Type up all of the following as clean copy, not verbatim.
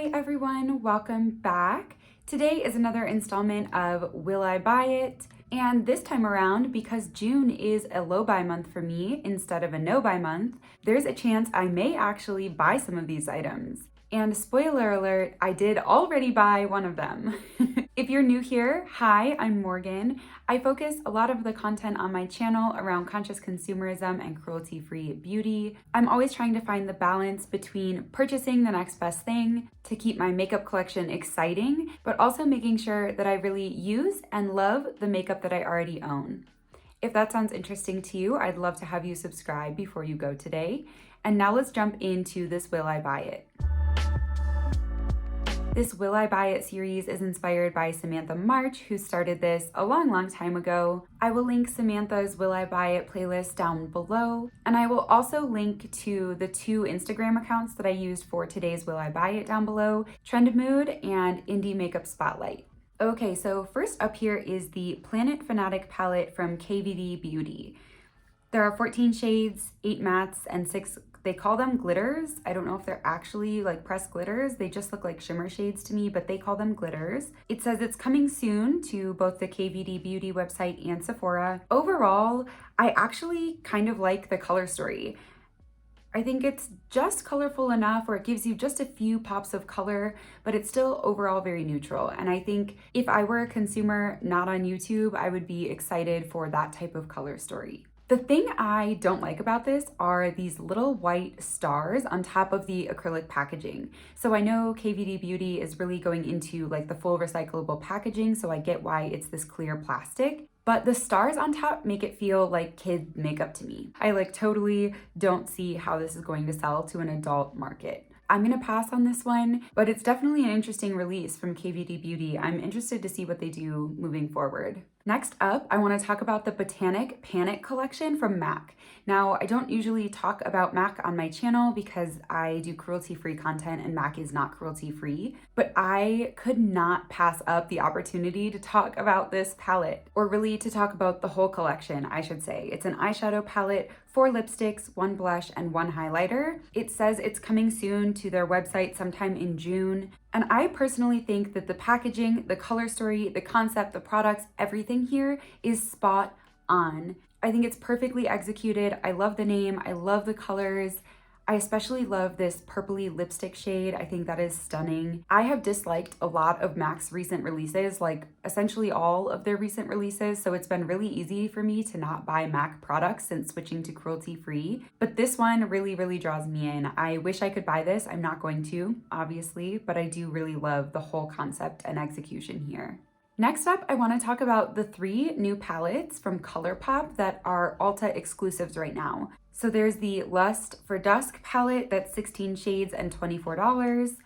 Hi everyone, welcome back. Today is another installment of Will I Buy It? And this time around, because June is a low buy month for me instead of a no buy month, there's a chance I may actually buy some of these items. And spoiler alert, I did already buy one of them. If you're new here, hi, I'm Morgan. I focus a lot of the content on my channel around conscious consumerism and cruelty-free beauty. I'm always trying to find the balance between purchasing the next best thing to keep my makeup collection exciting, but also making sure that I really use and love the makeup that I already own. If that sounds interesting to you, I'd love to have you subscribe before you go today. And now let's jump into this Will I Buy It? This Will I Buy It series is inspired by Samantha March, who started this a long time ago. I will link Samantha's Will I Buy It playlist down below, and I will also link to the two Instagram accounts that I used for today's Will I Buy It down below, Trend Mood and Indie Makeup Spotlight. Okay, so first up here is the Planet Fanatic palette from KVD Beauty. There are 14 shades, 8 mattes, and 6, they call them glitters. I don't know if they're actually like pressed glitters. They just look like shimmer shades to me, but they call them glitters. It says it's coming soon to both the KVD Beauty website and Sephora. Overall, I actually kind of like the color story. I think it's just colorful enough where it gives you just a few pops of color, but it's still overall very neutral. And I think if I were a consumer not on YouTube, I would be excited for that type of color story. The thing I don't like about this are these little white stars on top of the acrylic packaging. So I know KVD Beauty is really going into like the full recyclable packaging, so I get why it's this clear plastic. But the stars on top make it feel like kid makeup to me. I like totally don't see how this is going to sell to an adult market. I'm gonna pass on this one, but it's definitely an interesting release from KVD Beauty. I'm interested to see what they do moving forward. Next up, I want to talk about the Botanic Panic collection from MAC. Now, I don't usually talk about MAC on my channel because I do cruelty-free content and MAC is not cruelty-free, but I could not pass up the opportunity to talk about this palette, or really to talk about the whole collection, I should say. It's an eyeshadow palette, 4 lipsticks, 1 blush, and 1 highlighter. It says it's coming soon to their website sometime in June. And I personally think that the packaging, the color story, the concept, the products, everything here is spot on. I think it's perfectly executed. I love the name. I love the colors. I especially love this purpley lipstick shade. I think that is stunning. I have disliked a lot of MAC's recent releases, like essentially all of their recent releases, so it's been really easy for me to not buy MAC products since switching to cruelty-free. But this one really draws me in. I wish I could buy this. I'm not going to, obviously, but I do really love the whole concept and execution here. Next up, I want to talk about the 3 new palettes from Colourpop that are Ulta exclusives right now. So there's the Lust for Dusk palette that's 16 shades and $24.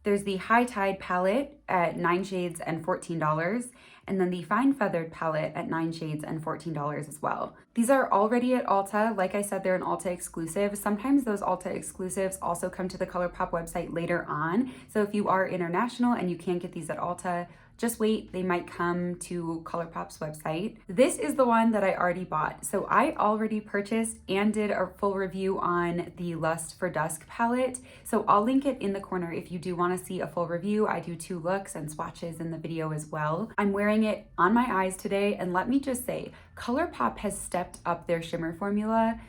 There's the High Tide palette at 9 shades and $14. And then the Fine Feathered palette at 9 shades and $14 as well. These are already at Ulta. Like I said, they're an Ulta exclusive. Sometimes those Ulta exclusives also come to the Colourpop website later on. So if you are international and you can't get these at Ulta, just wait, they might come to Colourpop's website. This is the one that I already bought. So I already purchased and did a full review on the Lust for Dusk palette. So I'll link it in the corner if you do want to see a full review. I do 2 looks and swatches in the video as well. I'm wearing it on my eyes today, and let me just say, Colourpop has stepped up their shimmer formula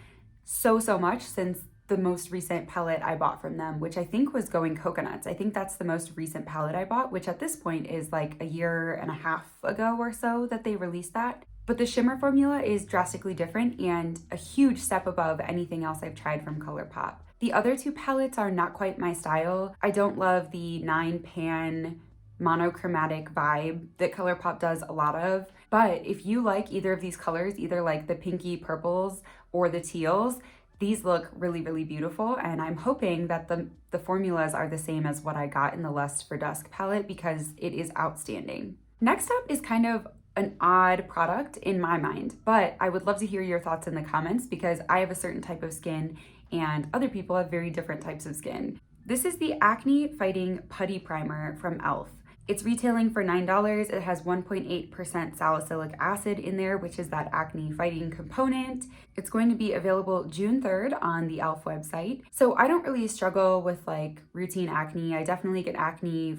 so much since the most recent palette I bought from them, which I think was Going Coconuts. I think that's the most recent palette I bought, which at this point is like a year and a half ago or so that they released that. But the shimmer formula is drastically different and a huge step above anything else I've tried from Colourpop. The other 2 palettes are not quite my style. I don't love the 9-pan monochromatic vibe that Colourpop does a lot of. But if you like either of these colors, either like the pinky purples or the teals, these look really beautiful, and I'm hoping that the formulas are the same as what I got in the Lust for Dusk palette because it is outstanding. Next up is kind of an odd product in my mind, but I would love to hear your thoughts in the comments because I have a certain type of skin and other people have very different types of skin. This is the Acne Fighting Putty Primer from e.l.f. It's retailing for $9. It has 1.8% salicylic acid in there, which is that acne fighting component. It's going to be available June 3rd on the e.l.f. website. So I don't really struggle with like routine acne. I definitely get acne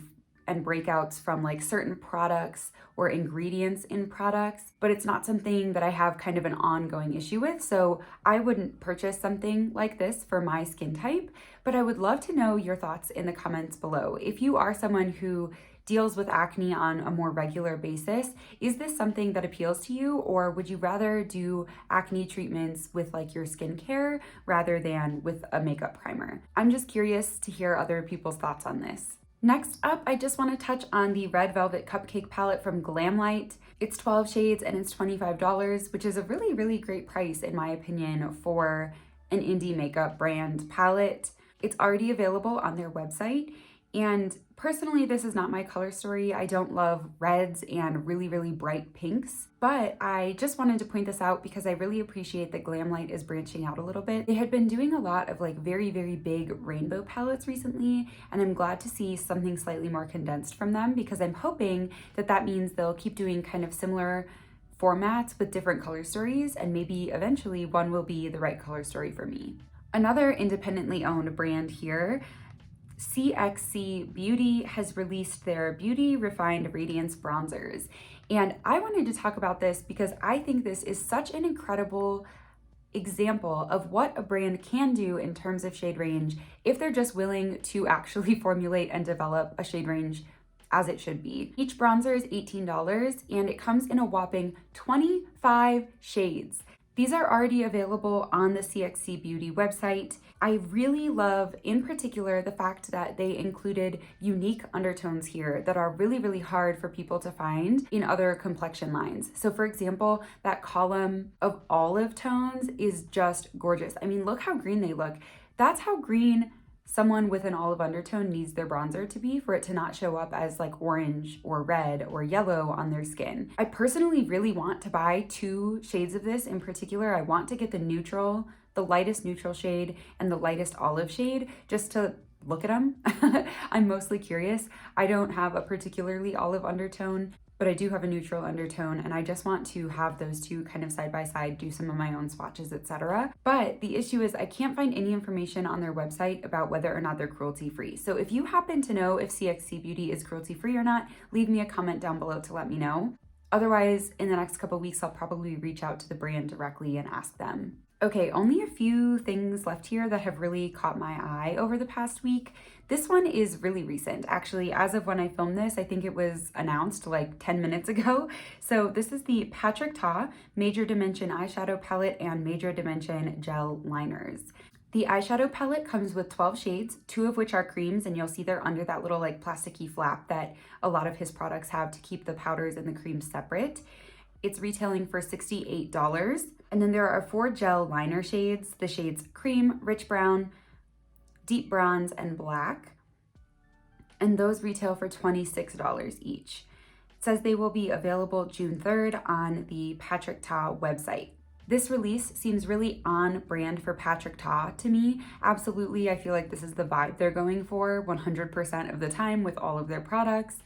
and breakouts from like certain products or ingredients in products, but it's not something that I have kind of an ongoing issue with. So I wouldn't purchase something like this for my skin type, but I would love to know your thoughts in the comments below. If you are someone who deals with acne on a more regular basis, is this something that appeals to you, or would you rather do acne treatments with like your skincare rather than with a makeup primer? I'm just curious to hear other people's thoughts on this. Next up, I just want to touch on the Red Velvet Cupcake palette from Glamlite. It's 12 shades and it's $25, which is a really, really great price in my opinion for an indie makeup brand palette. It's already available on their website. And personally, this is not my color story. I don't love reds and really, really bright pinks, but I just wanted to point this out because I really appreciate that Glamlite is branching out a little bit. They had been doing a lot of like very, very big rainbow palettes recently, and I'm glad to see something slightly more condensed from them because I'm hoping that that means they'll keep doing kind of similar formats with different color stories, and maybe eventually one will be the right color story for me. Another independently owned brand here, CXC Beauty, has released their Beauty Refined Radiance bronzers. And I wanted to talk about this because I think this is such an incredible example of what a brand can do in terms of shade range if they're just willing to actually formulate and develop a shade range as it should be. Each bronzer is $18 and it comes in a whopping 25 shades. These are already available on the CXC Beauty website. I really love, in particular, the fact that they included unique undertones here that are really, really hard for people to find in other complexion lines. So for example, that column of olive tones is just gorgeous. I mean, look how green they look. That's how green someone with an olive undertone needs their bronzer to be for it to not show up as like orange or red or yellow on their skin. I personally really want to buy 2 shades of this in particular. I want to get the neutral, the lightest neutral shade and the lightest olive shade just to look at them. I'm mostly curious. I don't have a particularly olive undertone, but I do have a neutral undertone, and I just want to have those two kind of side by side, do some of my own swatches, etc. But the issue is I can't find any information on their website about whether or not they're cruelty free. So if you happen to know if CXC Beauty is cruelty free or not, leave me a comment down below to let me know. Otherwise, in the next couple weeks, I'll probably reach out to the brand directly and ask them. Okay, only a few things left here that have really caught my eye over the past week. This one is really recent. Actually, as of when I filmed this, I think it was announced like 10 minutes ago. So this is the Patrick Ta Major Dimension Eyeshadow Palette and Major Dimension Gel Liners. The eyeshadow palette comes with 12 shades, 2 of which are creams, and you'll see they're under that little like plasticky flap that a lot of his products have to keep the powders and the creams separate. It's retailing for $68. And then there are 4 gel liner shades, the shades Cream, Rich Brown, Deep Bronze, and Black. And those retail for $26 each. It says they will be available June 3rd on the Patrick Ta website. This release seems really on brand for Patrick Ta to me. Absolutely, I feel like this is the vibe they're going for 100% of the time with all of their products.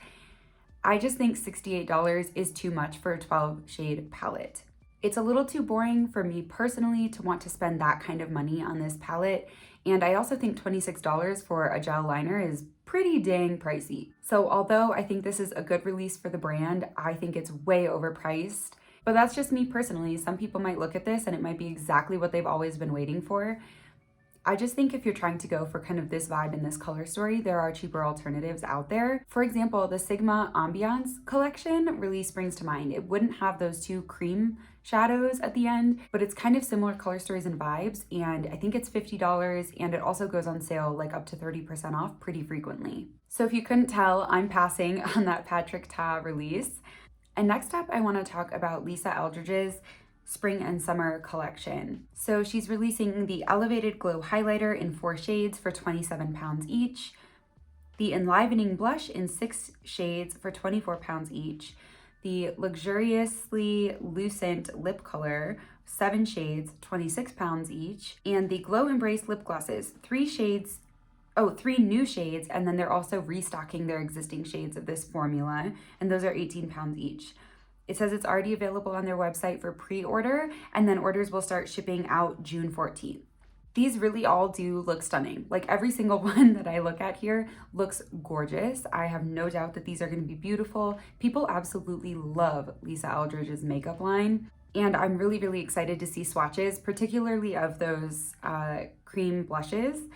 I just think $68 is too much for a 12 shade palette. It's a little too boring for me personally to want to spend that kind of money on this palette. And I also think $26 for a gel liner is pretty dang pricey. So although I think this is a good release for the brand, I think it's way overpriced. But that's just me personally. Some people might look at this and it might be exactly what they've always been waiting for. I just think if you're trying to go for kind of this vibe and this color story, there are cheaper alternatives out there. For example, the Sigma Ambiance collection really springs to mind. It wouldn't have those 2 cream shadows at the end, but it's kind of similar color stories and vibes, and I think it's $50, and it also goes on sale like up to 30% off pretty frequently. So if you couldn't tell, I'm passing on that Patrick Ta release. And next up, I want to talk about Lisa Eldridge's Spring and Summer collection. So she's releasing the Elevated Glow Highlighter in 4 shades for £27 each, the Enlivening Blush in 6 shades for £24 each, the Luxuriously Lucent Lip Color, 7 shades, £26 each, and the Glow Embrace Lip Glosses, 3 shades 3 new shades, and then they're also restocking their existing shades of this formula, and those are 18 pounds each. It says it's already available on their website for pre-order, and then orders will start shipping out June 14th. These really all do look stunning. Like every single one that I look at here looks gorgeous. I have no doubt that these are going to be beautiful. People absolutely love Lisa Eldridge's makeup line. And I'm really, really excited to see swatches, particularly of those cream blushes.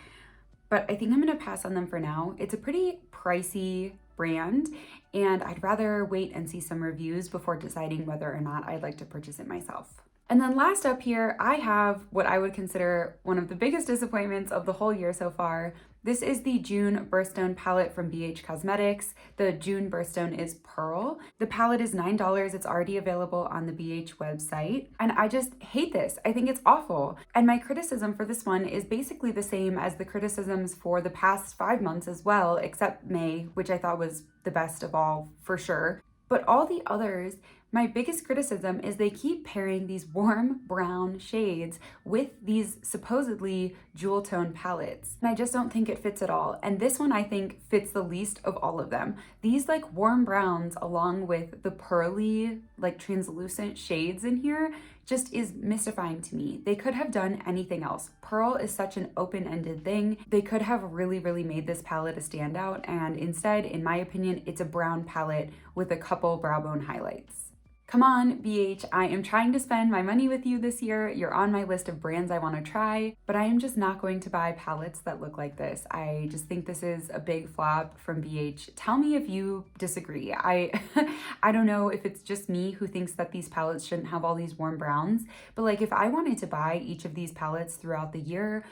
But I think I'm gonna pass on them for now. It's a pretty pricey brand, and I'd rather wait and see some reviews before deciding whether or not I'd like to purchase it myself. And then last up here, I have what I would consider one of the biggest disappointments of the whole year so far. This is the June Birthstone palette from BH Cosmetics. The June Birthstone is Pearl. The palette is $9. It's already available on the BH website. And I just hate this. I think it's awful. And my criticism for this one is basically the same as the criticisms for the past 5 months as well, except May, which I thought was the best of all for sure. But all the others, my biggest criticism is they keep pairing these warm brown shades with these supposedly jewel tone palettes. And I just don't think it fits at all. And this one I think fits the least of all of them. These like warm browns along with the pearly, like translucent shades in here just is mystifying to me. They could have done anything else. Pearl is such an open-ended thing. They could have really, really made this palette a standout. And instead, in my opinion, it's a brown palette with a couple brow bone highlights. Come on, BH, I am trying to spend my money with you this year. You're on my list of brands I want to try, but I am just not going to buy palettes that look like this. I just think this is a big flop from BH. Tell me if you disagree. I don't know if it's just me who thinks that these palettes shouldn't have all these warm browns, but like if I wanted to buy each of these palettes throughout the year,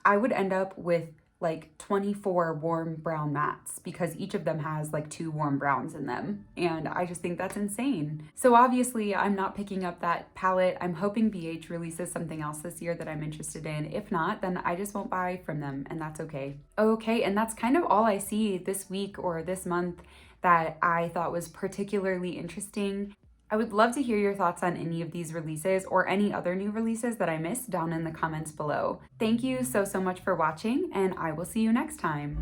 I would end up with like 24 warm brown mattes because each of them has like 2 warm browns in them. And I just think that's insane. So obviously I'm not picking up that palette. I'm hoping BH releases something else this year that I'm interested in. If not, then I just won't buy from them and that's okay. Okay, and that's kind of all I see this week or this month that I thought was particularly interesting. I would love to hear your thoughts on any of these releases or any other new releases that I missed down in the comments below. Thank you so much for watching, and I will see you next time.